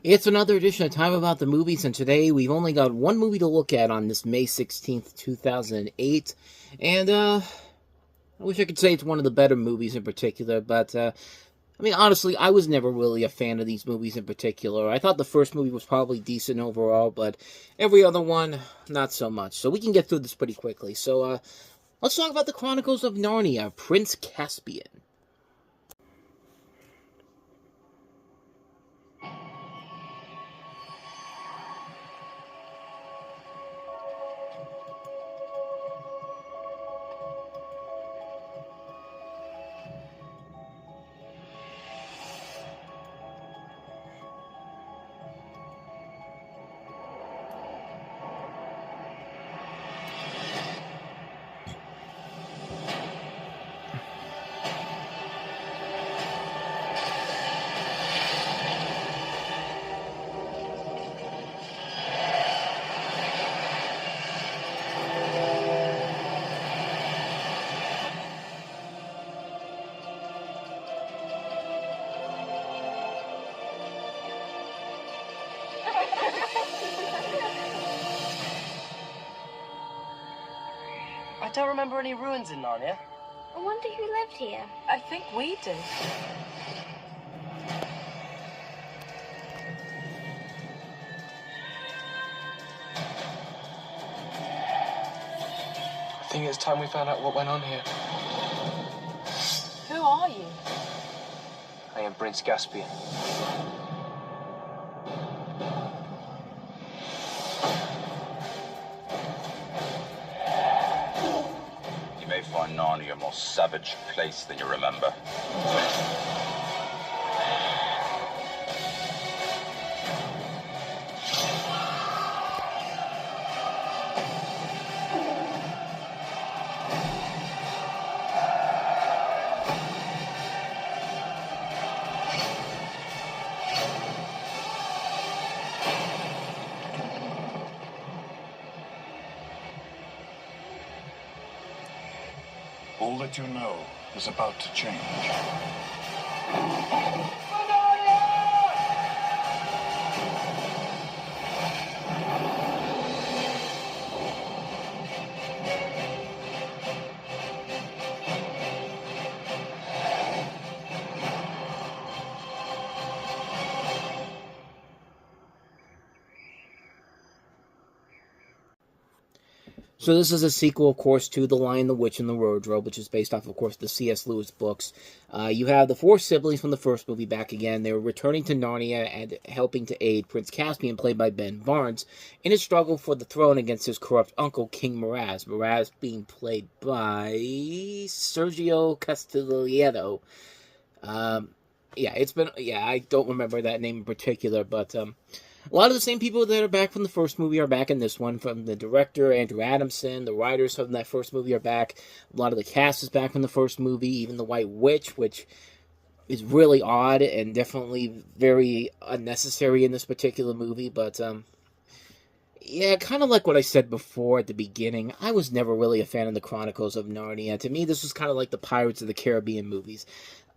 It's another edition of Time About the Movies, and today we've only got one movie to look at on this May 16th, 2008. And, I wish I could say it's one of the better movies in particular, but, honestly, I was never really a fan of these movies in particular. I thought the first movie was probably decent overall, but every other one, not so much. So we can get through this pretty quickly. So, let's talk about the Chronicles of Narnia, Prince Caspian. I don't remember any ruins in Narnia. I wonder who lived here. I think we did. I think it's time we found out what went on here. Who are you? I am Prince Caspian. You may find Narnia a more savage place than you remember. All that you know is about to change. So this is a sequel, of course, to The Lion, the Witch, and the Wardrobe, which is based off, of course, the C.S. Lewis books. You have the four siblings from the first movie back again. They're returning to Narnia and helping to aid Prince Caspian, played by Ben Barnes, in his struggle for the throne against his corrupt uncle, King Miraz. Miraz being played by Sergio Castellano. I don't remember that name in particular, but a lot of the same people that are back from the first movie are back in this one. From the director, Andrew Adamson, the writers from that first movie are back. A lot of the cast is back from the first movie, even the White Witch, which is really odd and definitely very unnecessary in this particular movie. But, kind of like what I said before at the beginning, I was never really a fan of the Chronicles of Narnia. To me, this was kind of like the Pirates of the Caribbean movies.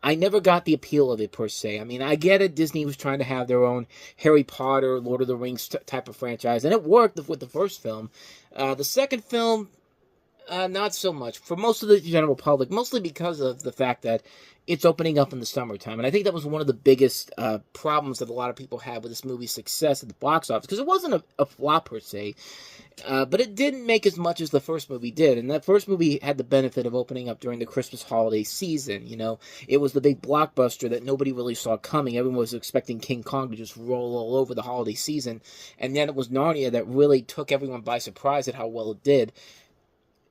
I never got the appeal of it, per se. I mean, I get it. Disney was trying to have their own Harry Potter, Lord of the Rings type of franchise, and it worked with the first film. The second film, not so much. For most of the general public, mostly because of the fact that it's opening up in the summertime. And I think that was one of the biggest problems that a lot of people had with this movie's success at the box office, because it wasn't a flop, per se. But it didn't make as much as the first movie did. And that first movie had the benefit of opening up during the Christmas holiday season. You know, it was the big blockbuster that nobody really saw coming. Everyone was expecting King Kong to just roll all over the holiday season. And then it was Narnia that really took everyone by surprise at how well it did.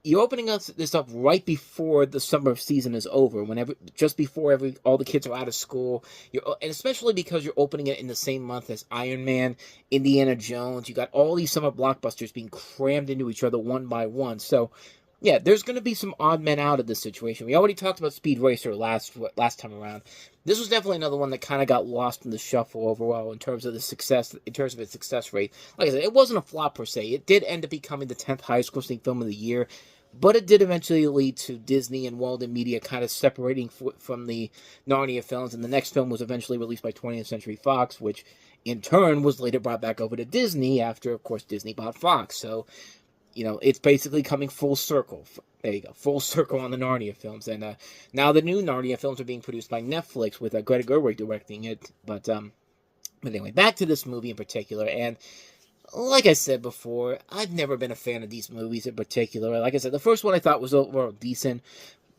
You're opening this up right before the summer season is over, just before all the kids are out of school, and especially because you're opening it in the same month as Iron Man, Indiana Jones. You got all these summer blockbusters being crammed into each other one by one. So, yeah, there's going to be some odd men out of this situation. We already talked about Speed Racer last time around. This was definitely another one that kind of got lost in the shuffle overall in terms of its success rate. Like I said, it wasn't a flop per se. It did end up becoming the 10th highest grossing film of the year. But it did eventually lead to Disney and Walden Media kind of separating from the Narnia films, and the next film was eventually released by 20th Century Fox, which in turn was later brought back over to Disney after, of course, Disney bought Fox. So, it's basically coming full circle. There you go, full circle on the Narnia films. And now the new Narnia films are being produced by Netflix with Greta Gerwig directing it. But anyway, back to this movie in particular. And like I said before, I've never been a fan of these movies in particular. Like I said, the first one I thought was overall decent.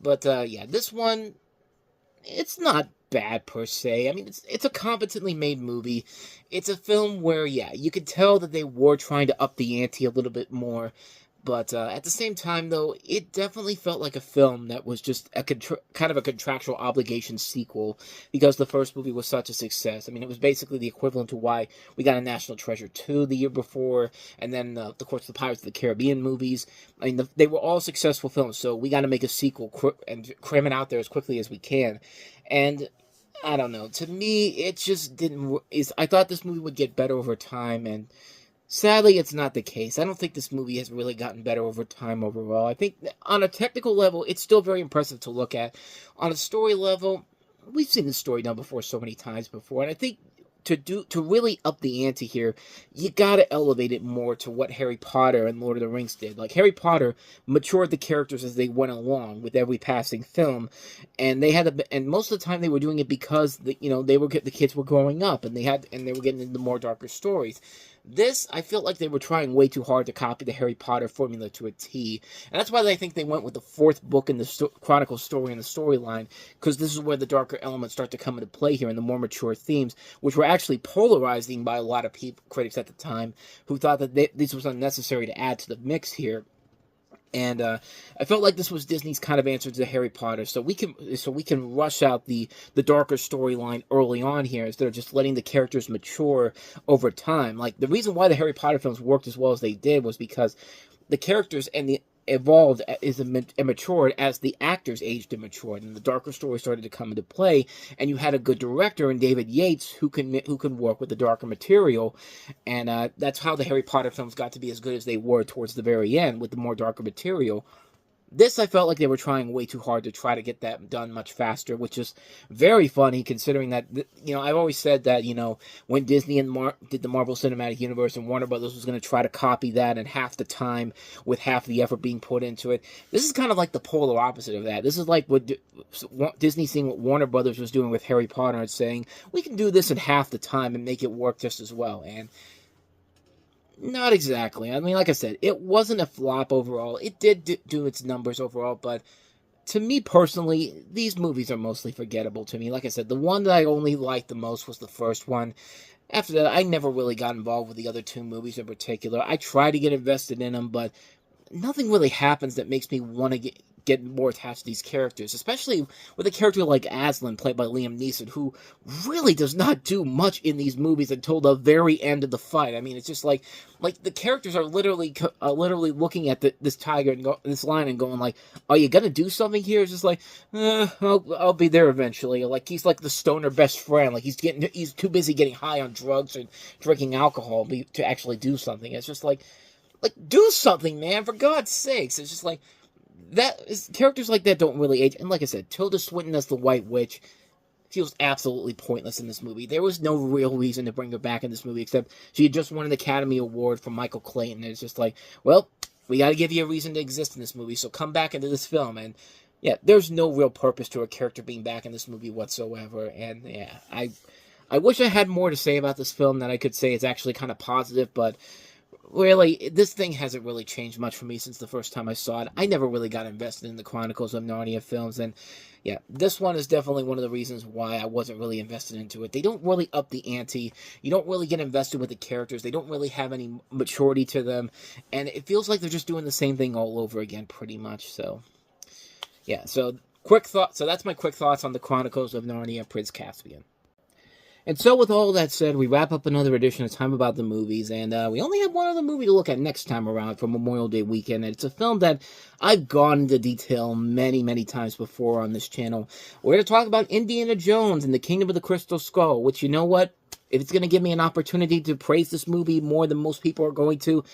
But yeah, this one, it's not bad per se. I mean, it's a competently made movie. It's a film where, yeah, you could tell that they were trying to up the ante a little bit more. But at the same time, though, it definitely felt like a film that was just kind of a contractual obligation sequel because the first movie was such a success. I mean, it was basically the equivalent to why we got a National Treasure 2 the year before, and then, of course, the Pirates of the Caribbean movies. I mean, they were all successful films, so we got to make a sequel and cram it out there as quickly as we can. And I don't know. To me, it just didn't. I thought this movie would get better over time, and sadly, it's not the case. I don't think this movie has really gotten better over time overall. I think on a technical level, it's still very impressive to look at. On a story level, we've seen this story done before so many times before, and I think to really up the ante here, you gotta elevate it more to what Harry Potter and Lord of the Rings did. Like, Harry Potter matured the characters as they went along with every passing film, and and most of the time they were doing it because the kids were growing up and they were getting into more darker stories. This, I felt like they were trying way too hard to copy the Harry Potter formula to a T. And that's why I think they went with the fourth book in the Chronicle story and the storyline, because this is where the darker elements start to come into play here and the more mature themes, which were actually polarizing by a lot of critics at the time, who thought that this was unnecessary to add to the mix here. And I felt like this was Disney's kind of answer to Harry Potter, so we can rush out the darker storyline early on here instead of just letting the characters mature over time. Like, the reason why the Harry Potter films worked as well as they did was because the characters evolved and matured as the actors aged and matured, and the darker story started to come into play, and you had a good director in David Yates who can work with the darker material, and that's how the Harry Potter films got to be as good as they were towards the very end with the more darker material. This, I felt like they were trying way too hard to try to get that done much faster, which is very funny considering that, I've always said that, when Disney did the Marvel Cinematic Universe and Warner Brothers was going to try to copy that in half the time with half the effort being put into it. This is kind of like the polar opposite of that. This is like what Disney seeing what Warner Brothers was doing with Harry Potter and saying, we can do this in half the time and make it work just as well. And not exactly. I mean, like I said, it wasn't a flop overall. It did do its numbers overall, but to me personally, these movies are mostly forgettable to me. Like I said, the one that I only liked the most was the first one. After that, I never really got involved with the other two movies in particular. I try to get invested in them, but nothing really happens that makes me want to get more attached to these characters, especially with a character like Aslan, played by Liam Neeson, who really does not do much in these movies until the very end of the fight. I mean, it's just like the characters are literally looking at this tiger and this lion and going like, "Are you gonna do something here?" It's just like, I'll be there eventually. Like, he's like the stoner best friend. Like, he's too busy getting high on drugs and drinking alcohol to actually do something. It's just like do something, man, for God's sakes. It's just like, characters like that don't really age. And like I said, Tilda Swinton as the White Witch feels absolutely pointless in this movie. There was no real reason to bring her back in this movie, except she had just won an Academy Award from Michael Clayton, and it's just like, well, we gotta give you a reason to exist in this movie, so come back into this film. And yeah, there's no real purpose to her character being back in this movie whatsoever. And yeah, I wish I had more to say about this film that I could say it's actually kind of positive, but really, this thing hasn't really changed much for me since the first time I saw it. I never really got invested in the Chronicles of Narnia films, and yeah, this one is definitely one of the reasons why I wasn't really invested into it. They don't really up the ante. You don't really get invested with the characters. They don't really have any maturity to them, and it feels like they're just doing the same thing all over again, pretty much. So, yeah, so that's my quick thoughts on the Chronicles of Narnia, Prince Caspian. And so with all that said, we wrap up another edition of Time About the Movies, and we only have one other movie to look at next time around for Memorial Day weekend, and it's a film that I've gone into detail many, many times before on this channel. We're going to talk about Indiana Jones and the Kingdom of the Crystal Skull, which, you know what, if it's going to give me an opportunity to praise this movie more than most people are going to,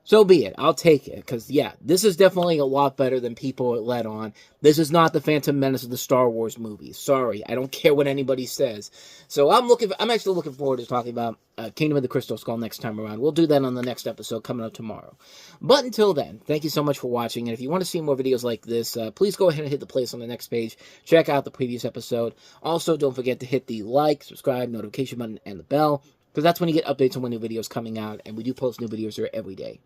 So be it. I'll take it. Because, yeah, this is definitely a lot better than people are led on. This is not the Phantom Menace of the Star Wars movies. Sorry. I don't care what anybody says. So I'm actually looking forward to talking about Kingdom of the Crystal Skull next time around. We'll do that on the next episode coming up tomorrow. But until then, thank you so much for watching. And if you want to see more videos like this, please go ahead and hit the playlist on the next page. Check out the previous episode. Also, don't forget to hit the like, subscribe, notification button, and the bell. Because that's when you get updates on when new videos coming out. And we do post new videos here every day.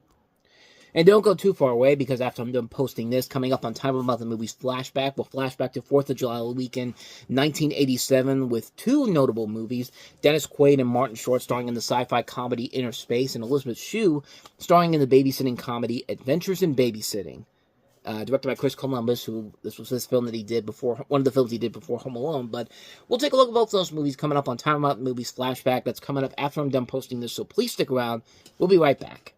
And don't go too far away, because after I'm done posting this, coming up on Time About the Movies Flashback, we'll flashback to 4th of July weekend, 1987, with two notable movies, Dennis Quaid and Martin Short starring in the sci-fi comedy Inner Space, and Elizabeth Shue starring in the babysitting comedy Adventures in Babysitting. Directed by Chris Columbus, who this was his film that he did before, one of the films he did before Home Alone. But we'll take a look at both those movies coming up on Time About the Movies Flashback. That's coming up after I'm done posting this, so please stick around. We'll be right back.